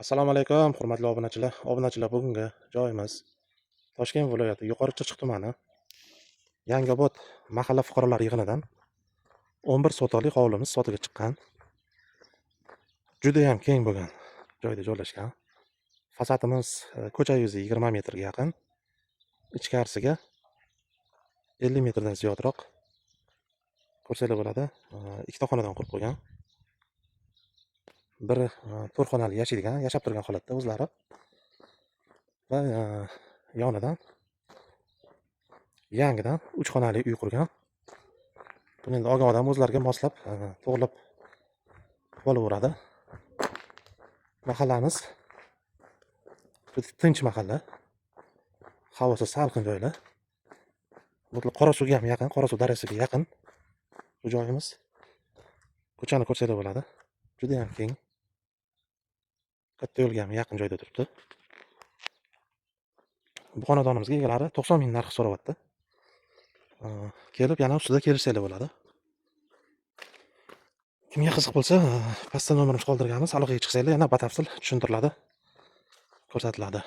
Assalomu alaykum, hurmatli obunachilar. Obunachilar, bugungi joyimiz Toshkent viloyati Yuqori Chirchiq tumani Yangiobod mahalla fuqarolar yig'inidan 11 sotixlik hovlimiz sotuvga chiqqan. Juda ham keng bo'lgan joyda joylashgan. Fasadimiz ko'cha yuzi 20 metrga yaqin. Ichkarisiga 50 metrdan ziyodroq ko'rsalar bo'ladi. Ikkita xonadan qurib qo'ygan. Biri to'rxonali yashab turgan holatda o'zlari va yonidan yangidan 3 xonali uy qurgan. Buni endi olgan odam o'zlariga moslab, to'g'rilab bo'laveradi. Mahallamiz tinch mahalla. Havosi salqin joylar. Bu Qorasuvga ham yaqin, Qorasuv daryosiga yaqin bu joyimiz. Ko'chani ko'rsanglar bo'ladi. Juda ham keng. Katta yo'lga ham yaqin joyda turibdi. Bu xonadonimizga egalari 90 ming narx so'rayapti. Kelib yana ustida kelishsanglar bo'ladi. Kimga qiziq bo'lsa, pastda nomerimiz qoldirganmiz. Aloqaga chiqsanglar yana batafsil tushuntiriladi, ko'rsatiladi.